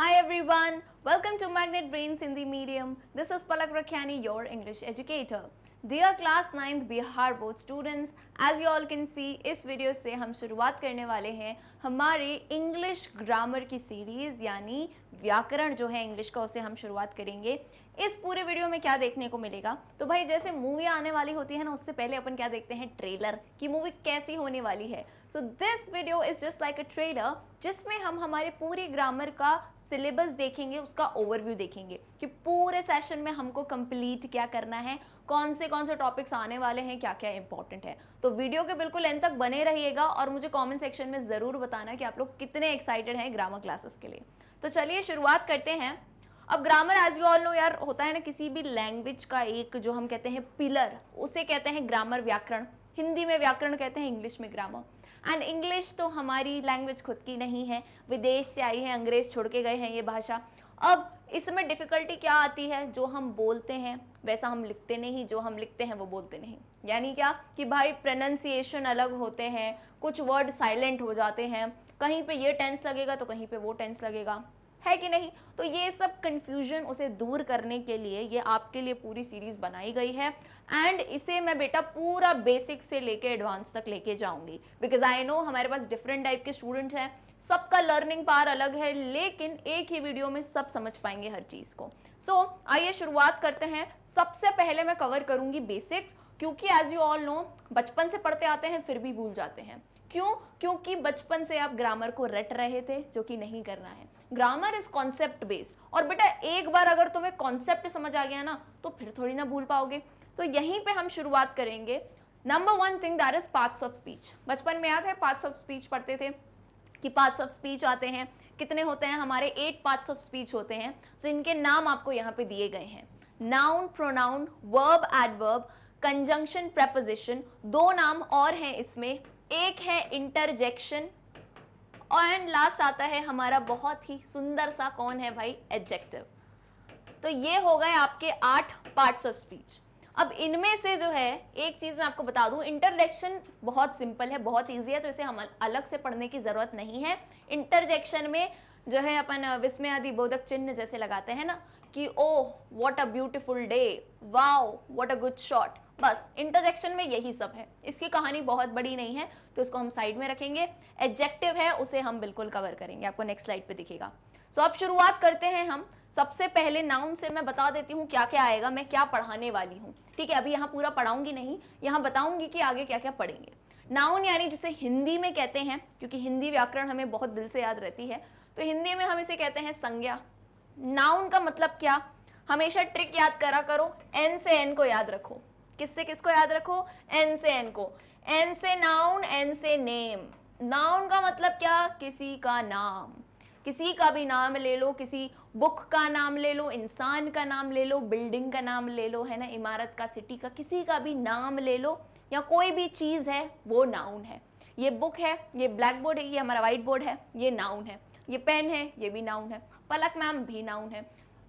Hi everyone, welcome to Magnet Brains Hindi Medium. This is Palak Rakhiani, your English educator. Dear class 9th Bihar board students, as you all can see, इस video से हम शुरुआत करने वाले हैं हमारे English grammar की series यानी व्याकरण जो है इंग्लिश का उसे हम शुरुआत करेंगे। इस पूरे वीडियो में क्या देखने को मिलेगा, तो भाई जैसे मूवी आने वाली होती है ना, उससे पहले अपन क्या देखते हैं, ट्रेलर कि मूवी कैसी होने वाली है। So this video is just like a trailer जिसमें हम हमारे पूरी ग्रामर का सिलेबस देखेंगे, उसका ओवरव्यू देखेंगे कि पूरे सेशन में हमको कंप्लीट क्या करना है, कौन से टॉपिक्स आने वाले हैं, क्या क्या इंपॉर्टेंट है। तो वीडियो के बिल्कुल एंड तक बने रहिएगा और मुझे कमेंट सेक्शन में जरूर बताना कि आप लोग कितने एक्साइटेड हैं ग्रामर क्लासेस के लिए। तो चलिए शुरुआत करते हैं। अब grammar as you all know यार, होता है ना किसी भी लैंग्वेज का एक जो हम कहते हैं पिलर, उसे कहते हैं ग्रामर, व्याकरण। हिंदी में व्याकरण कहते हैं, इंग्लिश में ग्रामर। एंड इंग्लिश तो हमारी लैंग्वेज खुद की नहीं है, विदेश से आई है, अंग्रेज छोड़ के गए हैं ये भाषा। अब इसमें डिफिकल्टी क्या आती है, जो हम बोलते हैं वैसा हम लिखते नहीं, जो हम लिखते हैं वो बोलते नहीं। यानी क्या कि भाई प्रोनाउंसिएशन अलग होते हैं, कुछ वर्ड साइलेंट हो जाते हैं, कहीं पे ये टेंस लगेगा तो कहीं पे वो टेंस लगेगा, है कि नहीं। तो ये सब कंफ्यूजन उसे दूर करने के लिए ये आपके लिए पूरी सीरीज बनाई गई है एंड इसे मैं बेटा पूरा बेसिक से लेके एडवांस तक लेके जाऊंगी, बिकॉज आई नो हमारे पास डिफरेंट टाइप के स्टूडेंट हैं, सबका लर्निंग पार अलग है, लेकिन एक ही वीडियो में सब समझ पाएंगे हर चीज को। सो आइए शुरुआत करते हैं। सबसे पहले मैं कवर करूंगी बेसिक्स, क्योंकि एज यू ऑल नो बचपन से पढ़ते आते हैं फिर भी भूल जाते हैं। क्यों? क्योंकि बचपन से आप ग्रामर को रट रहे थे, जो कि नहीं करना है। ग्रामर इज कॉन्सेप्ट बेस्ड, और बेटा एक बार अगर तुम्हें कॉन्सेप्ट समझ आ गया ना तो फिर थोड़ी ना भूल पाओगे। तो यहीं पे हम शुरुआत करेंगे। Number 1 thing that is parts of speech. बचपन में याद है पार्ट्स ऑफ स्पीच पढ़ते थे कि पार्ट्स ऑफ स्पीच आते हैं, कितने होते हैं हमारे, 8 पार्ट्स ऑफ स्पीच होते हैं। तो इनके नाम आपको यहाँ पे दिए गए हैं, noun, pronoun, verb, adverb, conjunction, preposition. 2 नाम और हैं इसमें, एक है इंटरजेक्शन और लास्ट आता है हमारा बहुत ही सुंदर सा, कौन है भाई, एडजेक्टिव। तो ये हो गए आपके 8 पार्ट्स ऑफ स्पीच। अब इनमें से जो है एक चीज मैं आपको बता दूं, इंटरजेक्शन बहुत सिंपल है, बहुत इजी है, तो इसे हम अलग से पढ़ने की जरूरत नहीं है। इंटरजेक्शन में जो है अपन विस्मयादि बोधक चिन्ह जैसे लगाते हैं ना कि oh what a beautiful day, wow what a good shot, बस इंटरजेक्शन में यही सब है। इसकी कहानी बहुत बड़ी नहीं है तो इसको हम साइड में रखेंगे। एडजेक्टिव है उसे हम बिल्कुल कवर करेंगे, आपको नेक्स्ट स्लाइड पे दिखेगा। सो अब शुरुआत करते हैं हम। सबसे पहले नाउन से मैं बता देती हूँ क्या क्या आएगा, मैं क्या पढ़ाने वाली हूँ। ठीक है, अभी यहाँ पूरा पढ़ाऊंगी नहीं, यहाँ बताऊंगी कि आगे क्या क्या पढ़ेंगे। नाउन यानी जिसे हिंदी में कहते हैं, क्योंकि हिंदी व्याकरण हमें बहुत दिल से याद रहती है, तो हिंदी में हम इसे कहते हैं संज्ञा। नाउन का मतलब क्या, हमेशा ट्रिक याद करा करो, एन से एन को याद रखो। किससे किसको याद रखो, एन से एन को। एन से नाउन, एन से नेम। नाउन का मतलब क्या, किसी का नाम, किसी का भी नाम ले लो, किसी बुक का नाम ले लो, इंसान का नाम ले लो, बिल्डिंग का नाम ले लो, है ना, इमारत का, सिटी का, किसी का भी नाम ले लो, या कोई भी चीज है वो नाउन है। ये बुक है, ये ब्लैक बोर्ड है, ये हमारा व्हाइट बोर्ड है, ये नाउन है। ये पेन है, ये भी नाउन है। पलक मैम भी नाउन है।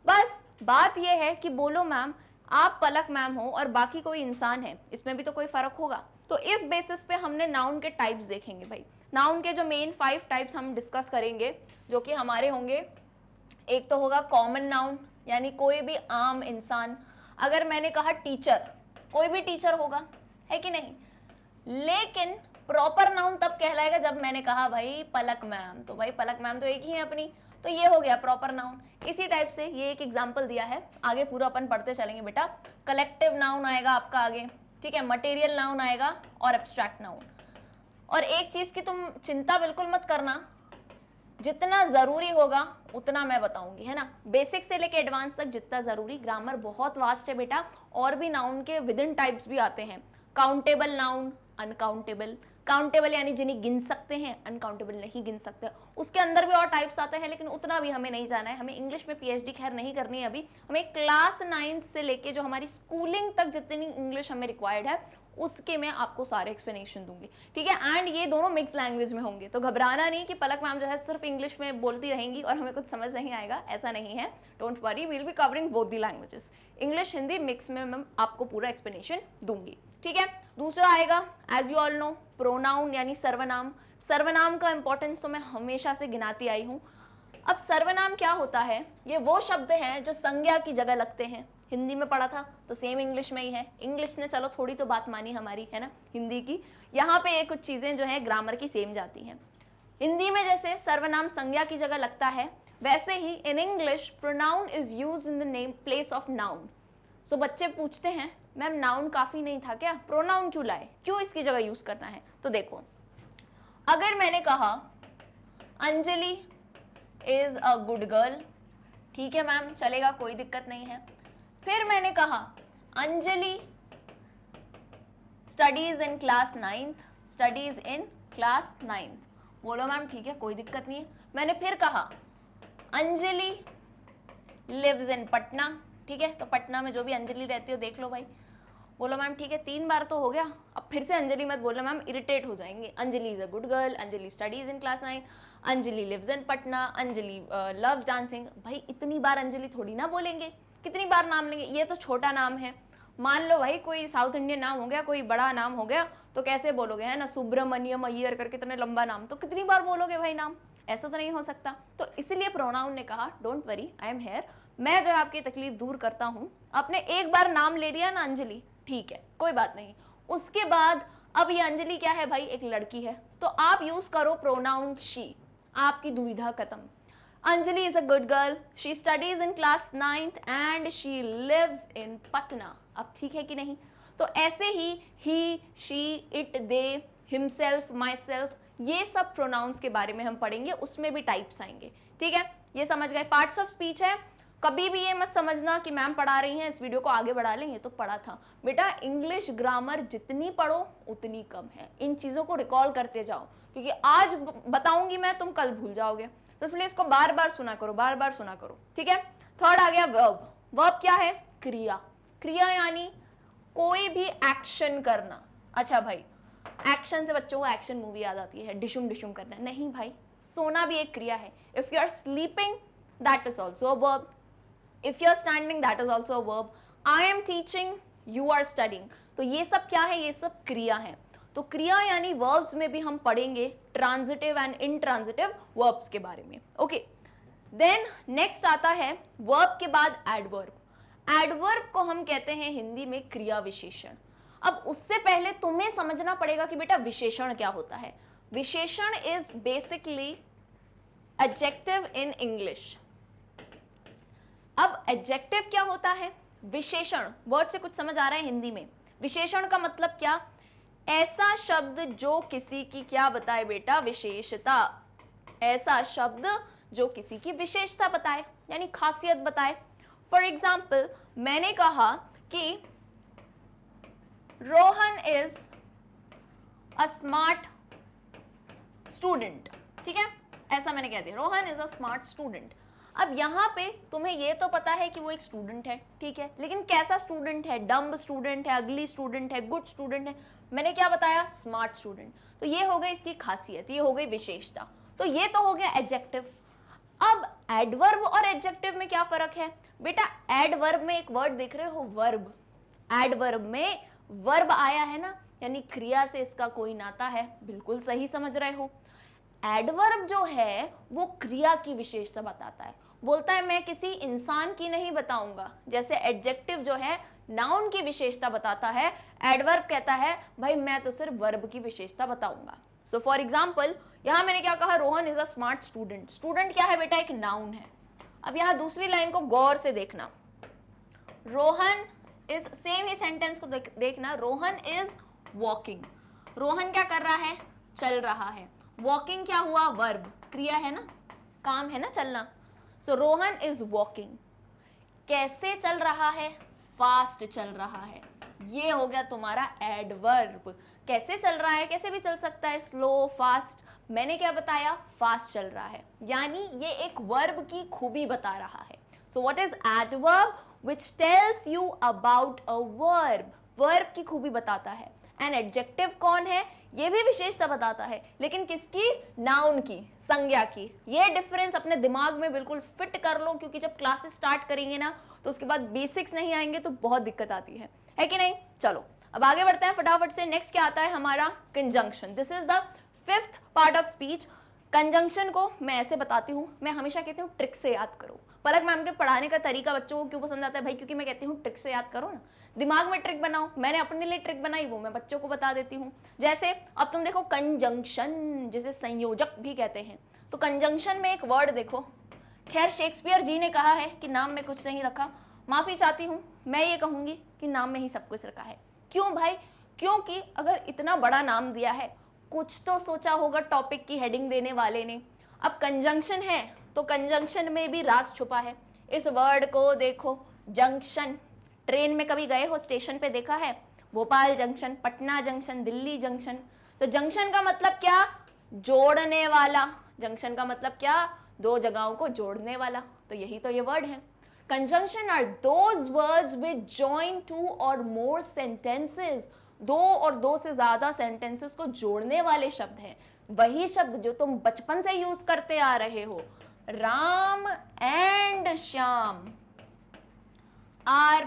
बस बात ये है कि बोलो मैम आप पलक मैम हो और बाकी कोई इंसान है, इसमें भी तो कोई फर्क होगा। तो इस बेसिस पे हमने नाउन के टाइप्स देखेंगे भाई। नाउन के जो मेन 5 टाइप्स हम डिस्कस करेंगे, जो कि हमारे होंगे, एक तो होगा कॉमन नाउन, यानी कोई भी आम इंसान। अगर मैंने कहा टीचर, कोई भी टीचर होगा, है कि नहीं। लेकिन प्रॉपर नाउन तब कहलाएगा जब मैंने कहा भाई पलक मैम, तो भाई पलक मैम तो एक ही है अपनी, तो ये हो गया प्रॉपर नाउन। इसी टाइप से ये एक एग्जांपल दिया है, आगे पूरा अपन पढ़ते चलेंगे बेटा। कलेक्टिव नाउन आएगा आपका आगे, ठीक है, मटेरियल नाउन आएगा और एब्स्ट्रैक्ट नाउन। और एक चीज की तुम चिंता बिल्कुल मत करना, जितना जरूरी होगा उतना मैं बताऊंगी, है ना, बेसिक से लेके एडवांस तक जितना जरूरी। ग्रामर बहुत वास्ट है बेटा, और भी नाउन के विद इन टाइप्स भी आते हैं। Countable noun, uncountable. काउंटेबल यानी जिन्हें गिन सकते हैं, अनकाउंटेबल नहीं गिन सकते। उसके अंदर भी और टाइप्स आते हैं, लेकिन उतना भी हमें नहीं जाना है। हमें इंग्लिश में पीएचडी खैर नहीं करनी है अभी, हमें क्लास 9th से लेके जो हमारी स्कूलिंग तक जितनी इंग्लिश हमें रिक्वायर्ड है उसके मैं आपको सारे एक्सप्लेनेशन दूंगी, ठीक है। एंड ये दोनों मिक्स लैंग्वेज में होंगे, तो घबराना नहीं कि पलक मैम जो है सिर्फ इंग्लिश में बोलती रहेंगी और हमें कुछ समझ नहीं आएगा, ऐसा नहीं है। Don't worry, we'll be covering both the languages, English Hindi mix में मैं आपको पूरा एक्सप्लेनेशन दूंगी, ठीक है। दूसरा आएगा as you all know pronoun यानी सर्वनाम। सर्वनाम का इंपॉर्टेंस तो मैं हमेशा से गिनाती आई हूँ। अब सर्वनाम क्या होता है? ये वो शब्द हैं जो संज्ञा की जगह लगते हैं। हिंदी में पढ़ा था तो सेम इंग्लिश में ही है। इंग्लिश ने चलो थोड़ी तो बात मानी हमारी, है ना, हिंदी की। यहाँ पे ये कुछ चीजें जो है ग्रामर की सेम जाती हैं। हिंदी में जैसे सर्वनाम संज्ञा की जगह लगता है, वैसे ही in English pronoun is used in the name place of noun. So बच्चे पूछते हैं मैम नाउन काफी नहीं था क्या, प्रोनाउन क्यों लाए, क्यों इसकी जगह यूज करना है? तो देखो, अगर मैंने कहा Anjali is a good girl, ठीक है मैम, चलेगा, कोई दिक्कत नहीं है। फिर मैंने कहा Anjali studies in class 9th, studies in class 9th, बोलो मैम ठीक है, कोई दिक्कत नहीं है। मैंने फिर कहा अंजलि लिव्स इन पटना, ठीक है, तो पटना में जो भी अंजलि रहती हो देख लो भाई, बोलो मैम ठीक है, 3 बार तो हो गया। अब फिर से अंजलि मत बोलना मैम, इरिटेट हो जाएंगे। Anjali is a good girl, Anjali studies in class 9, Anjali lives in Patna, Anjali loves dancing. भाई इतनी बार अंजलि थोड़ी ना बोलेंगे, कितनी बार नाम लेंगे? ये तो छोटा नाम है। मान लो भाई कोई साउथ इंडियन नाम हो गया, कोई बड़ा नाम हो गया, तो कैसे बोलोगे, है ना, सुब्रमण्यम अय्यर करके, इतने लंबा नाम, तो कितनी बार बोलोगे भाई नाम? ऐसा तो नहीं हो सकता। तो इसलिए प्रोनाउन ने कहा don't worry, I am here, मैं जो है आपकी तकलीफ दूर करता हूँ। आपने एक बार नाम ले लिया ना अंजलि, ठीक है, कोई बात नहीं। उसके बाद अब ये अंजलि क्या है भाई, एक लड़की है, तो आप यूज करो प्रोनाउन शी, आपकी दुविधा खत्म। Anjali is a good girl, she studies in class 9th and she lives in Patna। अब ठीक है कि नहीं? तो ऐसे ही he, she, it, they, himself, myself, ये सब प्रोनाउंस के बारे में हम पढ़ेंगे, उसमें भी टाइप्स आएंगे, ठीक है? ये समझ गए? पार्ट्स ऑफ स्पीच है। कभी भी ये मत समझना कि मैम पढ़ा रही हैं, इस वीडियो को आगे बढ़ा लें, ये तो पढ़ा था। बेटा इंग्लिश ग्रामर जितनी पढ़ो उतनी कम है, इन चीज़ों को रिकॉल करते जाओ, क्योंकि आज बताऊंगी मैं, तुम कल भूल जाओगे, तो इसलिए इसको बार बार सुना करो, बार बार सुना करो, ठीक है? थर्ड आ गया वर्ब। वर्ब क्या है? क्रिया। क्रिया यानी कोई भी एक्शन करना। अच्छा भाई, एक्शन से बच्चों को एक्शन मूवी याद आती है, डिशुम डिशुम करना, नहीं भाई, सोना भी एक क्रिया है। If you are sleeping that is also a verb, if you are standing that is also a verb, I am teaching, you are studying, तो ये सब क्या है? ये सब क्रिया है। तो क्रिया यानी वर्ब्स में भी हम पढ़ेंगे ट्रांजिटिव एंड इंट्रांजिटिव वर्ब्स के बारे में। ओके, देन नेक्स्ट आता है वर्ब के बाद एडवर्ब। एडवर्ब को हम कहते हैं हिंदी में क्रिया विशेषण। अब उससे पहले तुम्हें समझना पड़ेगा कि बेटा विशेषण क्या होता है। विशेषण is basically adjective in English. अब एडजेक्टिव क्या होता है? विशेषण, वर्ड से कुछ समझ आ रहा है हिंदी में? विशेषण का मतलब क्या? ऐसा शब्द जो किसी की क्या बताए बेटा? विशेषता। ऐसा शब्द जो किसी की विशेषता बताए, यानी खासियत बताए। फॉर एग्जाम्पल, मैंने कहा कि Rohan is a smart student, ठीक है, ऐसा मैंने कह दिया, Rohan is a smart student. अब यहाँ पे तुम्हें ये तो पता है कि वो एक स्टूडेंट है, ठीक है, लेकिन कैसा स्टूडेंट है? डम्ब स्टूडेंट है, अगली स्टूडेंट है, गुड स्टूडेंट है? मैंने क्या बताया? Smart student. तो ये हो गई इसकी खासियत, ये हो गई विशेषता। तो ये तो हो गया एडजेक्टिव। अब एडवर्ब और एडजेक्टिव में क्या फर्क है बेटा? एडवर्ब में एक वर्ड देख रहे हो, वर्ब। एडवर्ब में वर्ब आया है ना, यानी क्रिया से इसका कोई नाता है, बिल्कुल सही समझ रहे हो। एडवर्ब जो है वो क्रिया की विशेषता बताता है, बोलता है मैं किसी इंसान की नहीं बताऊंगा। जैसे एडजेक्टिव जो है नाउन की विशेषता बताता है, एडवर्ब कहता है भाई मैं तो सिर्फ वर्ब की विशेषता बताऊंगा। सो फॉर एग्जाम्पल, यहां मैंने क्या कहा? Rohan is a smart student. Student क्या है बेटा? एक नाउन है। अब यहां दूसरी लाइन को गौर से देखना, Rohan is, same he sentence को देखना, रोहन इज वॉकिंग। रोहन क्या कर रहा है? चल रहा है। वॉकिंग क्या हुआ? वर्ब, क्रिया है ना, काम है ना, चलना। सो रोहन इज वॉकिंग। कैसे चल रहा है? फास्ट चल रहा है। ये हो गया तुम्हारा एडवर्ब। कैसे चल रहा है? कैसे भी चल सकता है, स्लो, फास्ट। मैंने क्या बताया? फास्ट चल रहा है, यानी ये एक वर्ब की खूबी बता रहा है। So what is adverb? Which tells you about a verb, verb की खूबी बताता है। एंड एडजेक्टिव कौन है? ये भी विशेषता बताता है, लेकिन किसकी? नाउन की, संज्ञा की। ये डिफरेंस अपने दिमाग में बिल्कुल फिट कर लो, क्योंकि जब क्लासेस स्टार्ट करेंगे ना तो उसके बाद बेसिक्स नहीं आएंगे तो बहुत दिक्कत आती है कि नहीं? चलो अब आगे बढ़ते हैं फटाफट से। नेक्स्ट क्या आता है हमारा? Conjunction. This is the fifth part of speech. Conjunction को मैं ऐसे बताती हूँ, मैं हमेशा कहती हूँ ट्रिक से याद करो। पलक मैम के पढ़ाने का तरीका बच्चों को क्यों पसंद आता है भाई? क्योंकि मैं कहती हूँ ट्रिक से याद करो ना, दिमाग में ट्रिक बनाओ। मैंने अपने लिए ट्रिक बनाई, वो मैं बच्चों को बता देती हूँ। जैसे अब तुम देखो कंजंक्शन, जिसे संयोजक भी कहते हैं, तो कंजंक्शन में एक वर्ड देखो। खैर शेक्सपियर जी ने कहा है कि नाम में कुछ नहीं रखा, माफी चाहती हूँ, मैं ये कहूंगी कि नाम में ही सब कुछ रखा है। क्यों भाई? क्योंकि अगर इतना बड़ा नाम दिया है, कुछ तो सोचा होगा टॉपिक की हेडिंग देने वाले ने। अब कंजंक्शन है तो कंजंक्शन में भी राज छुपा है। इस वर्ड को देखो, जंक्शन, ट्रेन में कभी गए हो, स्टेशन पे देखा है, Bhopal junction, Patna junction, Delhi junction. तो जंक्शन का मतलब क्या? जोड़ने वाला। जंक्शन का मतलब क्या? दो जगहों को जोड़ने वाला। तो यही तो ये वर्ड है। Conjunction are those words which join two or more sentences, दो और दो से ज्यादा सेंटेंसेस को जोड़ने वाले शब्द हैं। वही शब्द जो तुम बचपन से यूज करते आ रहे हो, Ram and Shyam are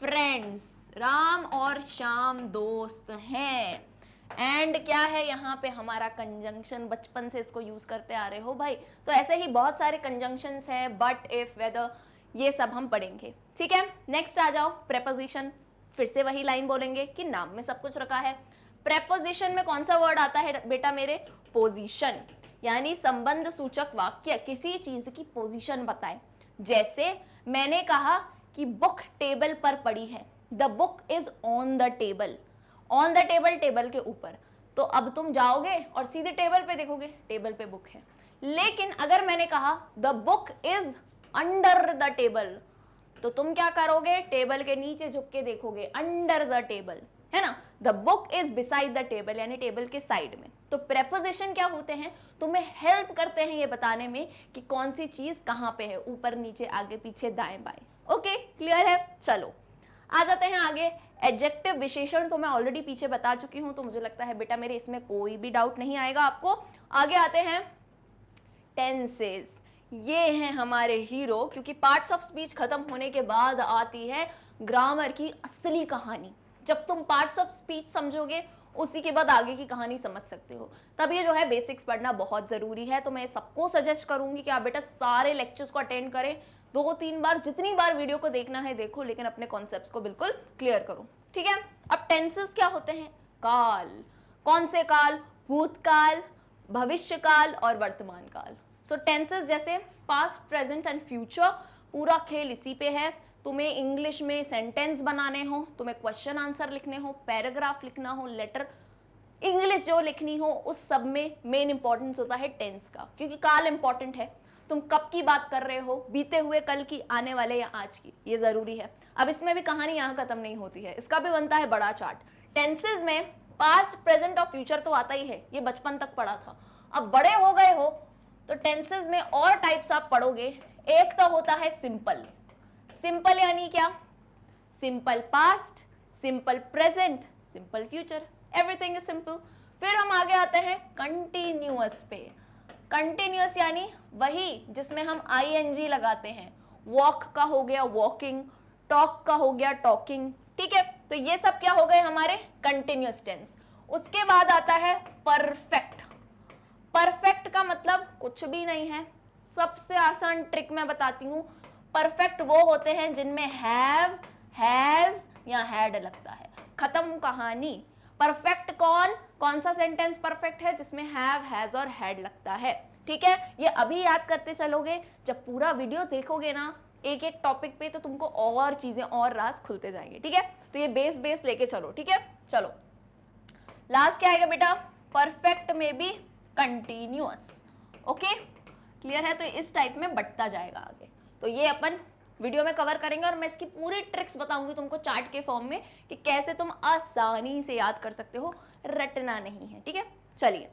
friends, Ram और श्याम दोस्त हैं। एंड क्या है यहाँ पे? हमारा कंजंक्शन, बचपन से इसको यूज करते आ रहे हो भाई। तो ऐसे ही बहुत सारे कंजंक्शंस हैं, बट, इफ, वेदर, ये सब हम पढ़ेंगे। ठीक है, नेक्स्ट आ जाओ, प्रेपोजिशन। फिर से वही लाइन बोलेंगे कि नाम में सब कुछ रखा है। प्रेपोजिशन में कौन सा वर्ड आता है बेटा मेरे? पोजीशन, यानी संबंध सूचक वाक्य किसी चीज की पोजीशन बताए। जैसे मैंने कहा कि बुक टेबल पर पड़ी है, the book is on the table. On the table, table के ऊपर। तो अब तुम जाओगे और सीधे टेबल पे देखोगे, टेबल पे बुक है। लेकिन अगर मैंने कहा the book is under the table, तो तुम क्या करोगे? टेबल के नीचे झुक के देखोगे, अंडर द टेबल, है ना। The book is beside the table, यानी टेबल के साइड में। तो प्रेपोजिशन क्या होते हैं? तुम्हें हेल्प करते हैं ये बताने में कि कौन सी चीज कहाँ पे है, ऊपर नीचे आगे पीछे दाएं बाएं। ओके, क्लियर है? चलो आ जाते हैं आगे। एडजेक्टिव, विशेषण तो मैं ऑलरेडी पीछे बता चुकी हूं, तो मुझे लगता है बेटा मेरे इसमें कोई भी डाउट नहीं आएगा आपको। आगे आते हैं टेंसेस। ये हैं हमारे हीरो, क्योंकि पार्ट्स ऑफ स्पीच खत्म होने के बाद आती है ग्रामर की असली कहानी। जब तुम पार्ट्स ऑफ स्पीच समझोगे, उसी के बाद आगे की कहानी समझ सकते हो। तब ये जो है बेसिक्स पढ़ना बहुत जरूरी है। तो मैं सबको सजेस्ट करूंगी कि आप बेटा सारे लेक्चर्स को अटेंड करें, 2-3 बार, जितनी बार वीडियो को देखना है देखो, लेकिन अपने कॉन्सेप्ट्स को बिल्कुल क्लियर करो। ठीक है, अब टेंसेस क्या होते हैं? काल। कौन से काल? भूतकाल, भविष्यकाल और वर्तमान काल। सो टेंसेस जैसे पास्ट, प्रेजेंट एंड फ्यूचर, पूरा खेल इसी पे है। तुम्हें इंग्लिश में सेंटेंस बनाने हो, तुम्हें क्वेश्चन आंसर लिखने हो, पैराग्राफ लिखना हो, लेटर, इंग्लिश जो लिखनी हो, उस सब में मेन इंपॉर्टेंस होता है टेंस का, क्योंकि काल इंपॉर्टेंट है। तुम कब की बात कर रहे हो? बीते हुए, कल की, आने वाले या आज की, ये जरूरी है। अब इसमें भी कहानी यहाँ खत्म नहीं होती है, इसका भी बनता है बड़ा चार्ट। टेंसेज में पास्ट, प्रेजेंट और फ्यूचर तो आता ही है, ये बचपन तक पढ़ा था। अब बड़े हो गए हो तो टेंसेज में और टाइप्स आप पढ़ोगे। एक तो होता है सिंपल। सिंपल यानी क्या? Simple past, simple present, simple future, everything is simple. फिर हम आगे आते हैं कंटिन्यूअस पे। कंटिन्यूअस यानी वही जिसमें हम ing लगाते हैं। वॉक का हो गया वॉकिंग, टॉक का हो गया टॉकिंग। ठीक है, तो ये सब क्या हो गए हमारे? Continuous tense. उसके बाद आता है परफेक्ट। परफेक्ट का मतलब कुछ भी नहीं है, सबसे आसान ट्रिक मैं बताती हूँ। परफेक्ट वो होते हैं जिनमें हैव, हैज या हैड लगता है, खत्म कहानी। परफेक्ट कौन सा सेंटेंस परफेक्ट है? जिसमें हैव, हैज और हैड लगता है। ठीक है, ये अभी याद करते चलोगे, जब पूरा वीडियो देखोगे ना एक एक टॉपिक पे, तो तुमको और चीजें और राज खुलते जाएंगे। ठीक है, तो ये बेस लेके चलो। ठीक है, चलो लास्ट क्या आएगा बेटा? परफेक्ट में भी कंटिन्यूअस। ओके, क्लियर है? तो इस टाइप में बढ़ता जाएगा आगे। तो ये अपन वीडियो में कवर करेंगे और मैं इसकी पूरी ट्रिक्स बताऊंगी तुमको चार्ट के फॉर्म में कि कैसे तुम आसानी से याद कर सकते हो, रटना नहीं है। ठीक है, चलिए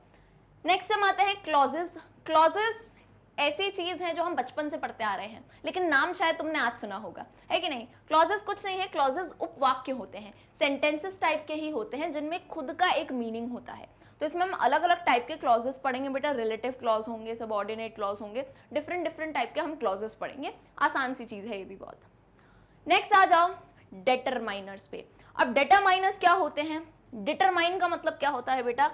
नेक्स्ट हम आते हैं क्लॉजेस। क्लॉजेस ऐसी चीज है जो हम बचपन से पढ़ते आ रहे हैं, लेकिन नाम शायद तुमने आज सुना होगा, है कि नहीं? क्लॉजेस कुछ नहीं है, क्लॉजेस उपवाक्य होते हैं, सेंटेंसेस टाइप के ही होते हैं जिनमें खुद का एक मीनिंग होता है। तो इसमें हम अलग अलग टाइप के क्लॉजेस पढ़ेंगे बेटा। रिलेटिव क्लॉज होंगे, सबऑर्डिनेट क्लॉज होंगे, डिफरेंट टाइप के हम क्लॉजेस पढ़ेंगे। आसान सी चीज है ये भी बहुत। नेक्स्ट आ जाओ डिटरमाइनर्स पे। अब डिटरमाइनर्स क्या होते हैं? डिटरमाइन का मतलब क्या होता है बेटा?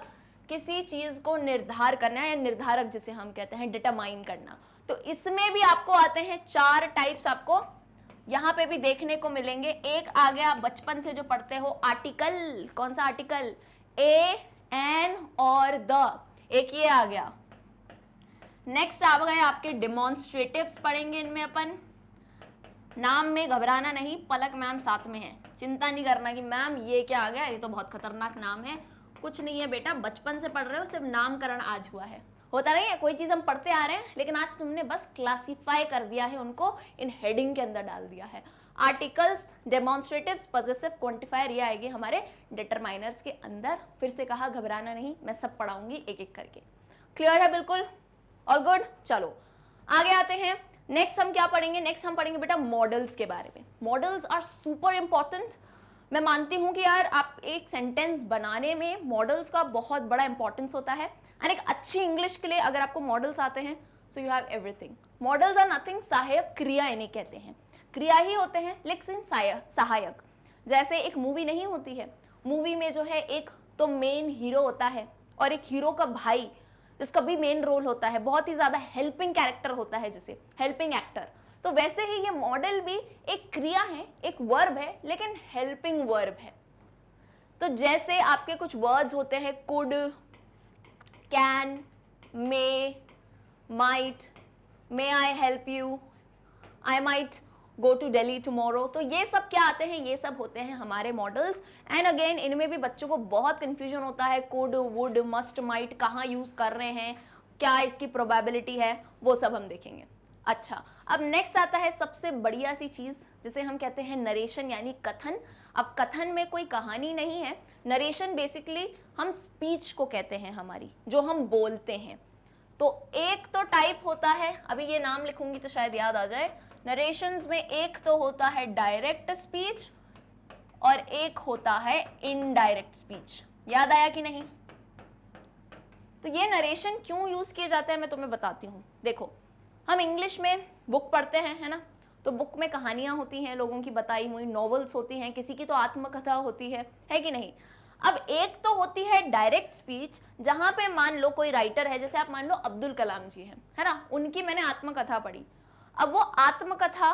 किसी चीज को निर्धार करना या निर्धारक जिसे हम कहते हैं, डिटरमाइन करना। तो इसमें भी आपको आते हैं 4 टाइप्स, आपको यहाँ पे भी देखने को मिलेंगे। एक आ गया बचपन से जो पढ़ते हो आर्टिकल, कौन सा आर्टिकल, ए, एन और द, एक ये आ गया। नेक्स्ट आ गए आपके डिमॉन्स्ट्रेटिव्स पढ़ेंगे इनमें अपन। नाम में घबराना नहीं, पलक मैम साथ में है, चिंता नहीं करना कि मैम ये क्या आ गया, ये तो बहुत खतरनाक नाम है। कुछ नहीं है बेटा, बचपन से पढ़ रहे हो, सिर्फ नामकरण आज हुआ है। होता नहीं है, कोई चीज हम पढ़ते आ रहे हैं लेकिन आज तुमने बस क्लासिफाई कर दिया है, उनको इन हेडिंग के अंदर डाल दिया है। आर्टिकल्स, डेमोन्स्ट्रेटिव्स, पजेसिव, क्वांटिफायर, ये आएगी हमारे डिटरमाइनर्स के अंदर। फिर से कहा घबराना नहीं, मैं सब पढ़ाऊंगी एक एक करके। क्लियर है बिल्कुल? All good. चलो आगे आते हैं। नेक्स्ट हम क्या पढ़ेंगे? नेक्स्ट हम पढ़ेंगे बेटा मॉडल्स के बारे में। Models are super important. मैं मानती हूं कि यार आप एक सेंटेंस बनाने में मॉडल्स का बहुत बड़ा इंपॉर्टेंस होता है। एंड एक अच्छी इंग्लिश के लिए अगर आपको मॉडल्स आते हैं so you have everything. Models are nothing, सहायक क्रिया इन्हें कहते हैं। क्रिया ही होते हैं लेकिन सहायक। जैसे एक मूवी नहीं होती है, मूवी में जो है एक तो मेन हीरो होता है और एक हीरो का भाई जिसका भी मेन रोल होता है, बहुत ही ज्यादा हेल्पिंग कैरेक्टर होता है जिसे हेल्पिंग एक्टर। तो वैसे ही ये मॉडल भी एक क्रिया है, एक वर्ब है, लेकिन हेल्पिंग वर्ब है। तो जैसे आपके कुछ वर्ड्स होते हैं could, can, may, might, may I help you, I might go to Delhi tomorrow. तो ये सब क्या आते हैं? ये सब होते हैं हमारे मॉडल्स। एंड अगेन इनमें भी बच्चों को बहुत कंफ्यूजन होता है, कुड, वुड, मस्ट, माइट कहाँ यूज कर रहे हैं, क्या इसकी प्रोबेबिलिटी है, वो सब हम देखेंगे। अच्छा, अब नेक्स्ट आता है सबसे बढ़िया सी चीज जिसे हम कहते हैं नरेशन यानी कथन। अब कथन में कोई कहानी नहीं है, नरेशन बेसिकली हम स्पीच को कहते हैं, हमारी जो हम बोलते हैं। तो एक तो टाइप होता है, अभी ये नाम लिखूंगी तो शायद याद आ जाए, नरेशंस में एक तो होता है डायरेक्ट स्पीच और एक होता है इनडायरेक्ट स्पीच। याद आया कि नहीं? तो ये नरेशन क्यों यूज किए जाते हैं मैं तुम्हें बताती हूँ। देखो, हम इंग्लिश में बुक पढ़ते हैं, है ना, तो बुक में कहानियां होती हैं, लोगों की बताई हुई नॉवेल्स होती हैं, किसी की तो आत्मकथा होती है कि नहीं। अब एक तो होती है डायरेक्ट स्पीच, जहां पे मान लो कोई राइटर है, जैसे आप मान लो अब्दुल कलाम जी हैं, है ना, उनकी मैंने आत्मकथा पढ़ी। अब वो आत्मकथा,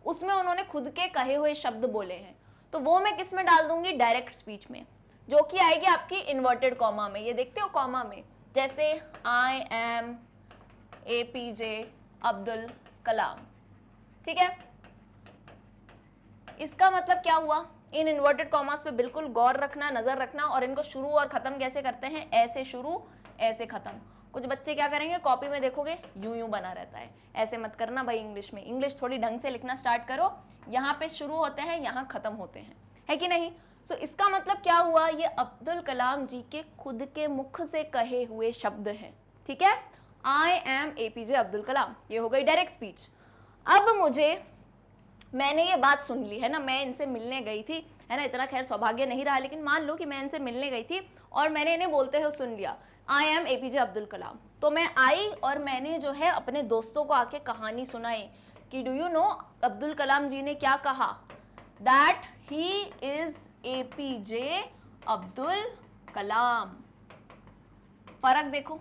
उसमें उन्होंने खुद के कहे हुए शब्द बोले हैं, तो वो मैं किस में डाल दूंगी? डायरेक्ट स्पीच में, जो कि आएगी आपकी इन्वर्टेड कॉमा में। ये देखते हो कॉमा में, जैसे आई एम APJ अब्दुल कलाम, ठीक है। इसका मतलब क्या हुआ? इन इन्वर्टेड कॉमास पे बिल्कुल गौर रखना, नजर रखना, और इनको शुरू और खत्म कैसे करते हैं? ऐसे शुरू ऐसे खत्म। कुछ बच्चे क्या करेंगे, कॉपी में देखोगे यूं बना रहता है, ऐसे मत करना भाई। इंग्लिश में, इंग्लिश थोड़ी ढंग से लिखना स्टार्ट करो, यहाँ पे शुरू होते हैं, यहाँ खत्म होते हैं, है कि नहीं। सो इसका मतलब क्या हुआ? ये अब्दुल कलाम जी के खुद के मुख से कहे हुए शब्द हैं, ठीक है। आई एम APJ अब्दुल कलाम, ये हो गई डायरेक्ट स्पीच। अब मैंने ये बात सुन ली है ना, मैं इनसे मिलने गई थी, है ना, इतना खैर सौभाग्य नहीं रहा, लेकिन मान लो कि मैं इनसे मिलने गई थी और मैंने इन्हें बोलते हुए सुन लिया आई एम APJ अब्दुल कलाम। तो मैं आई और मैंने जो है अपने दोस्तों को आके कहानी सुनाई कि do you know Abdul Kalam ji ने क्या कहा, that he is APJ Abdul Kalam. फर्क देखो,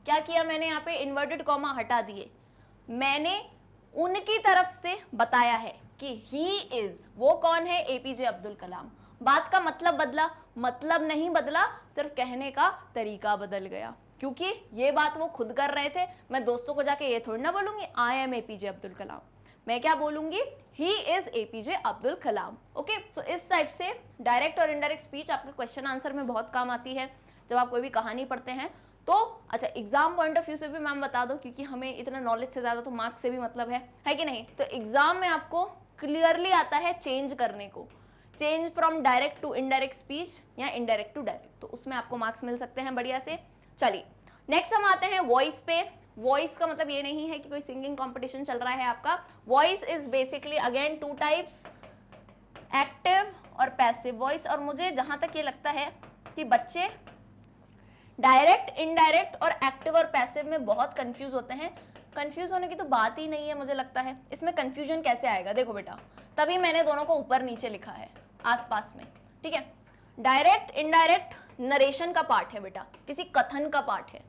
क्या किया मैंने? यहाँ पे इन्वर्टेड कॉमा हटा दिए, मैंने उनकी तरफ से बताया है कि ही इज, वो कौन है? APJ अब्दुल कलाम। बात का मतलब बदला? मतलब नहीं बदला, सिर्फ कहने का तरीका बदल गया, क्योंकि ये बात वो खुद कर रहे थे। मैं दोस्तों को जाके ये थोड़ी ना बोलूंगी I am APJ Abdul Kalam, मैं क्या बोलूंगी? He is APJ Abdul Kalam. Okay, so इस टाइप से डायरेक्ट और इनडायरेक्ट स्पीच आपके क्वेश्चन आंसर में बहुत काम आती है जब आप कोई भी कहानी पढ़ते हैं। तो अच्छा, एग्जाम पॉइंट ऑफ व्यू से भी मैम बता दो, क्योंकि हमें इतना नॉलेज से ज्यादा तो मार्क्स से भी मतलब है कि नहीं। तो एग्जाम में आपको क्लियरली आता है चेंज करने को, change from direct to indirect speech या इनडायरेक्ट टू डायरेक्ट, तो उसमें आपको मार्क्स मिल सकते हैं बढ़िया से। चलिए नेक्स्ट हम आते हैं वॉइस पे। वॉइस का मतलब ये नहीं है कि कोई सिंगिंग कंपटीशन चल रहा है आपका। Voice is basically again 2 types, active और पैसिव वॉइस। और मुझे जहां तक ये लगता है कि बच्चे डायरेक्ट, इनडायरेक्ट और एक्टिव और पैसिव में बहुत कंफ्यूज होते हैं। कंफ्यूज होने की तो बात ही नहीं है मुझे लगता है। इसमें कंफ्यूजन कैसे आएगा? देखो बेटा, तभी मैंने दोनों को ऊपर नीचे लिखा है आसपास में, ठीक है। डायरेक्ट इनडायरेक्ट नरेशन का पार्ट है बेटा, किसी कथन का पार्ट है।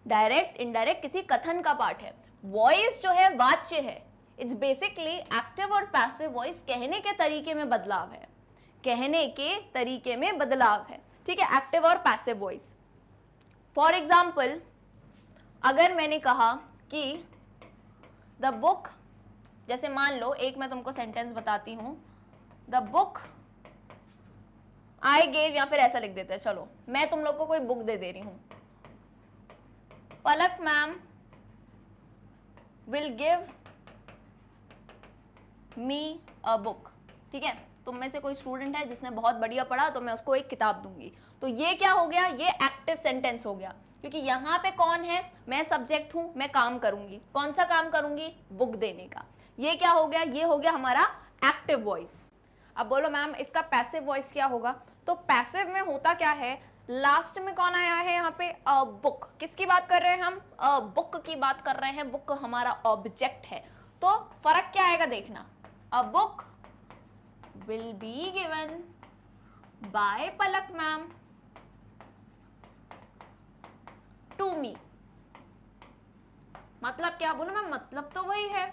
डायरेक्ट इनडायरेक्ट किसी कथन का पार्ट है। वॉइस जो है वाच्य है, इट्स बेसिकली एक्टिव और पैसिव वॉइस, कहने के तरीके में बदलाव है, कहने के तरीके में बदलाव है, ठीक है, एक्टिव और पैसिव वॉइस। फॉर एग्जाम्पल, अगर मैंने कहा कि द बुक, जैसे मान लो एक मैं तुमको सेंटेंस बताती हूं, द बुक आई गेव, या फिर ऐसा लिख देते हैं, चलो मैं तुम लोग को कोई बुक दे रही हूं, Palak ma'am will give me a book, ठीक है, तुम में से कोई स्टूडेंट है जिसने बहुत बढ़िया पढ़ा तो मैं उसको एक किताब दूंगी। तो ये क्या हो गया, ये एक्टिव सेंटेंस हो गया, क्योंकि यहाँ पे कौन है, मैं सब्जेक्ट हूं, मैं काम करूंगी, कौन सा काम करूंगी, बुक देने का। ये क्या हो गया, ये हो गया हमारा एक्टिव वॉइस। अब बोलो मैम इसका पैसिव वॉइस क्या होगा, तो पैसिव में होता क्या है, लास्ट में कौन आया है यहाँ पे, अ बुक, किसकी बात कर रहे हैं हम, अ बुक की बात कर रहे हैं, बुक हमारा ऑब्जेक्ट है। तो फर्क क्या आएगा देखना, a book will be given by Palak ma'am to me. मतलब क्या बोलूं मैं, मतलब तो वही है,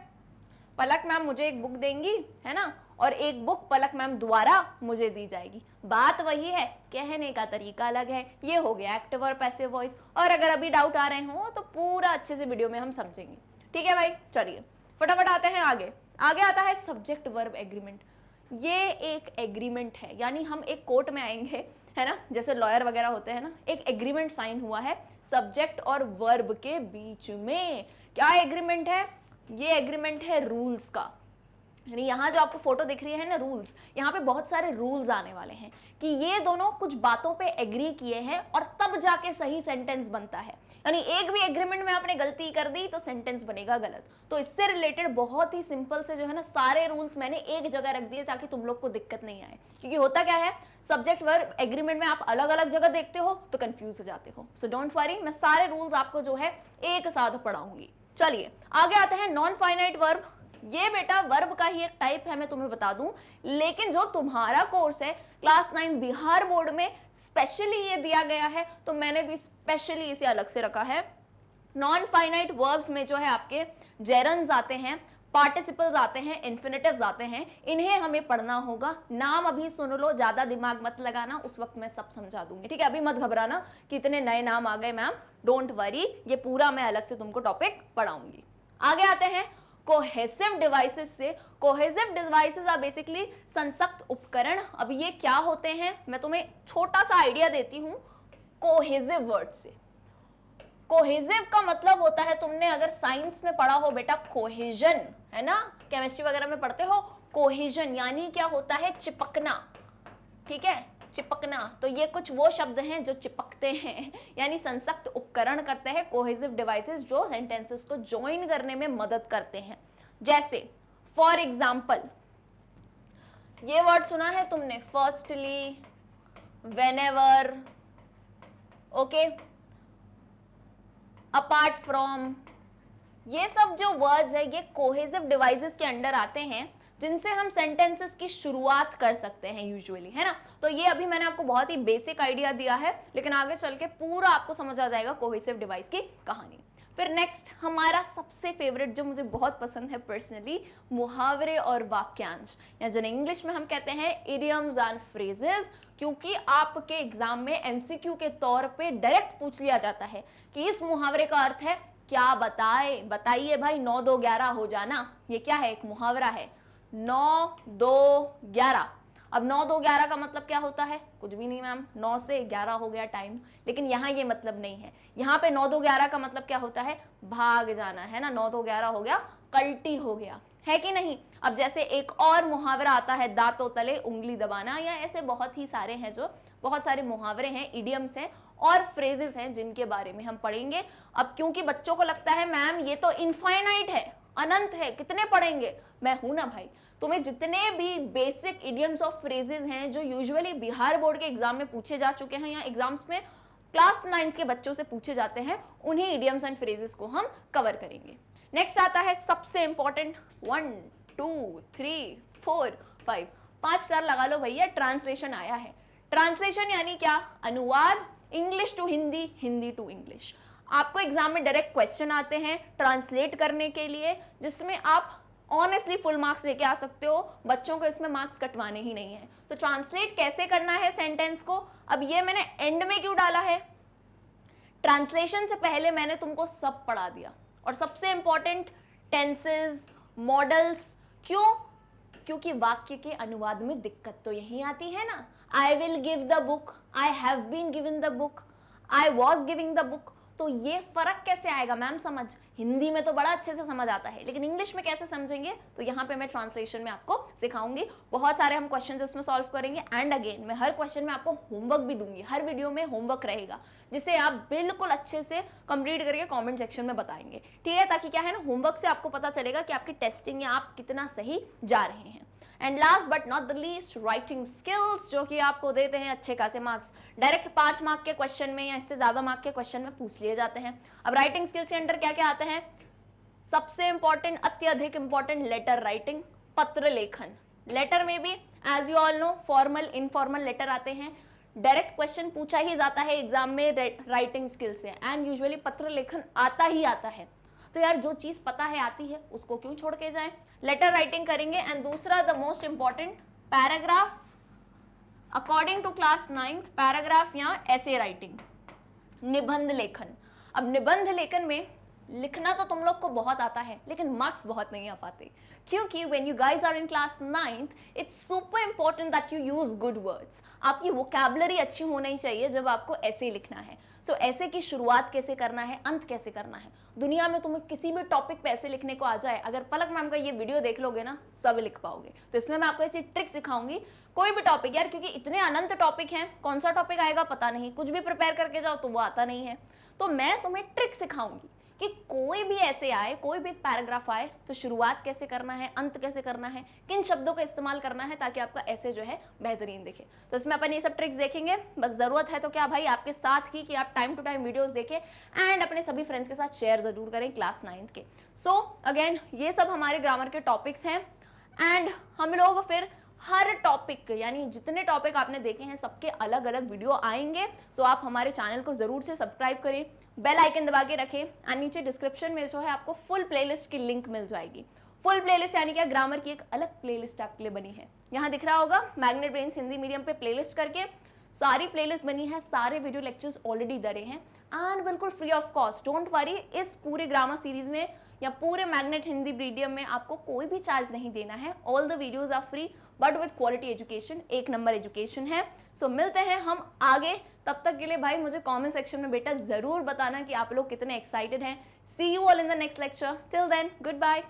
पलक मैम मुझे एक बुक देंगी, है ना, और एक बुक पलक मैम द्वारा मुझे दी जाएगी, बात वही है, कहने का तरीका अलग है। ये हो गया एक्टिव और पैसिव वॉइस। और अगर अभी डाउट आ रहे हो तो पूरा अच्छे से वीडियो में हम समझेंगे, ठीक है भाई। चलिए फटाफट आते हैं आगे। आगे आता है सब्जेक्ट वर्ब एग्रीमेंट। ये एक एग्रीमेंट है, यानी हम एक कोर्ट में आएंगे, है ना, जैसे लॉयर वगैरह होते हैं ना, एक एग्रीमेंट साइन हुआ है सब्जेक्ट और वर्ब के बीच में। क्या एग्रीमेंट है, ये एग्रीमेंट है रूल्स का। यानी यहाँ जो आपको फोटो दिख रही है ना, रूल्स, यहाँ पे बहुत सारे रूल्स आने वाले हैं कि ये दोनों कुछ बातों पे एग्री किए हैं और तब जाके सही सेंटेंस बनता है। यानी एक भी एग्रीमेंट में आपने गलती कर दी तो सेंटेंस बनेगा गलत। तो इससे रिलेटेड बहुत ही सिंपल से जो है ना सारे रूल्स मैंने एक जगह रख दिए ताकि तुम लोग को दिक्कत नहीं आए। क्योंकि होता क्या है, सब्जेक्ट वर्ब एग्रीमेंट में आप अलग अलग जगह देखते हो तो कंफ्यूज हो जाते हो। सो डोंट वरी, मैं सारे रूल्स आपको जो है एक साथ पढ़ाऊंगी। चलिए आगे आते हैं नॉन फाइनाइट वर्ब। ये बेटा वर्ब का ही एक टाइप है, मैं तुम्हें बता दूं, लेकिन जो तुम्हारा कोर्स है क्लास 9 बिहार बोर्ड में स्पेशली ये दिया गया है, तो मैंने भी स्पेशली इसे अलग से रखा है। नॉन फाइनाइट वर्ब्स में जो है आपके जेरन्स आते हैं, पार्टिसिपल्स आते हैं, इन्फिनेटिव्स आते हैं, इन्हें हमें पढ़ना होगा। नाम अभी सुन लो, ज्यादा दिमाग मत लगाना, उस वक्त मैं सब समझा दूंगी, ठीक है। अभी मत घबराना कि इतने नए नाम आ गए मैम, डोंट वरी, ये पूरा मैं अलग से तुमको टॉपिक पढ़ाऊंगी। आगे आते हैं कोहेसिव डिवाइसेस से। कोहेसिव डिवाइसेस आर बेसिकली संसक्त उपकरण। अब ये क्या होते हैं, मैं तुम्हें छोटा सा आइडिया देती हूं कोहेसिव वर्ड से। कोहेसिव का मतलब होता है, तुमने अगर साइंस में पढ़ा हो बेटा कोहेजन, है ना, केमिस्ट्री वगैरह में पढ़ते हो कोहेजन, यानी क्या होता है, चिपकना, ठीक है, चिपकना। तो ये कुछ वो शब्द हैं जो चिपकते हैं, यानी संसक्त उपकरण करते हैं कोहेसिव डिवाइसेस, जो सेंटेंसेस को ज्वाइन करने में मदद करते हैं। जैसे फॉर एग्जाम्पल, ये वर्ड सुना है तुमने, firstly, whenever, okay, apart from, ये सब जो वर्ड्स है ये कोहेसिव डिवाइसेस के अंडर आते हैं, जिनसे हम सेंटेंसेस की शुरुआत कर सकते हैं यूजुअली, है ना। तो ये अभी मैंने आपको बहुत ही बेसिक आइडिया दिया है, लेकिन आगे चल के पूरा आपको समझ आ जाएगा कोहेसिव डिवाइस की कहानी। फिर नेक्स्ट हमारा सबसे फेवरेट, जो मुझे बहुत पसंद है पर्सनली, मुहावरे और वाक्यांश, या जिन्हें इंग्लिश में हम कहते हैं इडियम्स एंड फ्रेजेस। क्योंकि आपके एग्जाम में एमसीक्यू के तौर पे डायरेक्ट पूछ लिया जाता है कि इस मुहावरे का अर्थ है क्या, बताइए भाई, 9 2 11 हो जाना, ये क्या है, एक मुहावरा है, 9 2 11। अब 9 2 11 का मतलब क्या होता है, कुछ भी नहीं मैम, 9 से 11 हो गया टाइम, लेकिन यहाँ ये मतलब नहीं है। यहाँ पे 9 2 11 का मतलब क्या होता है, भाग जाना, है ना, 9 2 11 हो गया, कल्टी हो गया, है कि नहीं। अब जैसे एक और मुहावरा आता है, दांतों तले उंगली दबाना, या ऐसे बहुत ही सारे हैं, जो बहुत सारे मुहावरे हैं, इडियम्स हैं और फ्रेजेस हैं, जिनके बारे में हम पढ़ेंगे। अब क्योंकि बच्चों को लगता है मैम ये तो इनफाइनाइट है, अनंत है, कितने पढ़ेंगे, मैं हूं ना भाई, तुम्हें जितने भी बेसिक इडियम्स और फ्रेजेस हैं जो यूजुअली बिहार बोर्ड के एग्जाम में पूछे जा चुके हैं, या एग्जाम्स में क्लास 9 के बच्चों से पूछे जाते हैं, उन्हीं इडियम्स एंड फ्रेजेस को हम कवर करेंगे। नेक्स्ट आता है सबसे इंपॉर्टेंट, 1 2 3 4 5 5 स्टार लगा लो भैया, ट्रांसलेशन आया है। ट्रांसलेशन यानी क्या? अनुवाद, English to Hindi, Hindi to English. आपको एग्जाम में डायरेक्ट क्वेश्चन आते हैं ट्रांसलेट करने के लिए, जिसमें आप ऑनेस्टली फुल मार्क्स लेके आ सकते हो, बच्चों को इसमें मार्क्स कटवाने ही नहीं है। तो ट्रांसलेट कैसे करना है सेंटेंस को, अब ये मैंने एंड में क्यों डाला है? ट्रांसलेशन से पहले मैंने तुमको सब पढ़ा दिया, और सबसे इंपॉर्टेंट टेंसेस, मॉडल्स। क्यों? क्योंकि वाक्य के अनुवाद में दिक्कत तो यही आती है ना। I will give the book, I have been given the book, I was giving the book. तो ये फर्क कैसे आएगा मैम समझ? हिंदी में तो बड़ा अच्छे से समझ आता है, लेकिन इंग्लिश में कैसे समझेंगे? तो यहाँ पे मैं ट्रांसलेशन में आपको सिखाऊंगी। बहुत सारे हम क्वेश्चन इसमें सॉल्व करेंगे, एंड अगेन मैं हर क्वेश्चन में आपको होमवर्क भी दूंगी। हर वीडियो में होमवर्क रहेगा, जिसे आप बिल्कुल अच्छे से कंप्लीट करके कमेंट सेक्शन में बताएंगे, ठीक है? ताकि क्या है ना, होमवर्क से आपको पता चलेगा कि आपकी टेस्टिंग या आप कितना सही जा रहे हैं। And last but not the least, writing skills, जो कि आपको देते हैं अच्छे खासे मार्क्स। डायरेक्ट 5 मार्क के क्वेश्चन में या इससे ज्यादा मार्क के क्वेश्चन में पूछ लिए जाते हैं। अब राइटिंग स्किल्स के अंदर क्या क्या आते हैं? सबसे इंपॉर्टेंट, अत्यधिक इंपॉर्टेंट, लेटर राइटिंग, पत्र लेखन। लेटर में भी as you all know formal, informal letter आते हैं। डायरेक्ट क्वेश्चन पूछा ही जाता है एग्जाम में राइटिंग स्किल से, एंड यूजुअली पत्र लेखन आता ही आता है। तो यार जो चीज पता है, आती है, उसको क्यों छोड़ के जाएं? लेटर राइटिंग करेंगे। एंड दूसरा the most important, paragraph, according to class 9th, paragraph या ऐसे राइटिंग, निबंध लेखन। अब निबंध लेखन में लिखना तो तुम लोग को बहुत आता है, लेकिन मार्क्स बहुत नहीं आ पाते, क्योंकि when you guys are in class 9th, it's super important that you use good words. आपकी वोकैबुलरी अच्छी होनी चाहिए जब आपको ऐसे लिखना है। सो ऐसे की शुरुआत कैसे करना है, अंत कैसे करना है। दुनिया में तुम्हें किसी भी टॉपिक पे ऐसे लिखने को आ जाए, अगर पलक मैम का ये वीडियो देख लोगे ना, सब लिख पाओगे। तो इसमें मैं आपको ऐसी ट्रिक सिखाऊंगी, कोई भी टॉपिक यार, क्योंकि इतने अनंत टॉपिक हैं, कौन सा टॉपिक आएगा पता नहीं, कुछ भी प्रिपेयर करके जाओ तो वो आता नहीं है। तो मैं तुम्हें ट्रिक सिखाऊंगी कि कोई भी ऐसे आए, कोई भी एक पैराग्राफ आए, तो शुरुआत कैसे करना है, अंत कैसे करना है, किन शब्दों का इस्तेमाल करना है, ताकि आपका ऐसे जो है बेहतरीन दिखे। तो इसमें अपन ये सब ट्रिक्स देखेंगे। बस जरूरत है तो क्या भाई, आपके साथ की कि आप टाइम टू टाइम वीडियोस देखें, एंड अपने सभी फ्रेंड्स के साथ शेयर जरूर करें क्लास 9th के। सो अगेन ये सब हमारे ग्रामर के टॉपिक्स हैं, एंड हम लोग फिर हर टॉपिक, यानी जितने टॉपिक आपने देखे हैं सबके अलग अलग वीडियो आएंगे। सो आप हमारे चैनल को जरूर से सब्सक्राइब करें, बेल आइकन दबा के रखें, और नीचे डिस्क्रिप्शन में जो है आपको फुल प्लेलिस्ट की लिंक मिल जाएगी। फुल प्लेलिस्ट यानी क्या, ग्रामर की एक अलग प्लेलिस्ट आपके लिए बनी है। यहाँ दिख रहा होगा मैग्नेट ब्रेन्स हिंदी मीडियम पे प्लेलिस्ट करके सारी प्लेलिस्ट बनी है, सारे वीडियो लेक्चर्स ऑलरेडी डरे हैं, एंड बिल्कुल free of cost. Don't worry, इस पूरे ग्रामर सीरीज में या पूरे मैग्नेट हिंदी मीडियम में आपको कोई भी चार्ज नहीं देना है। All the videos are free but with quality education, एक नंबर एजुकेशन है। सो मिलते हैं हम आगे, तब तक के लिए भाई मुझे कमेंट सेक्शन में बेटा जरूर बताना कि आप लोग कितने एक्साइटेड हैं। See you all in the next lecture, till then good bye.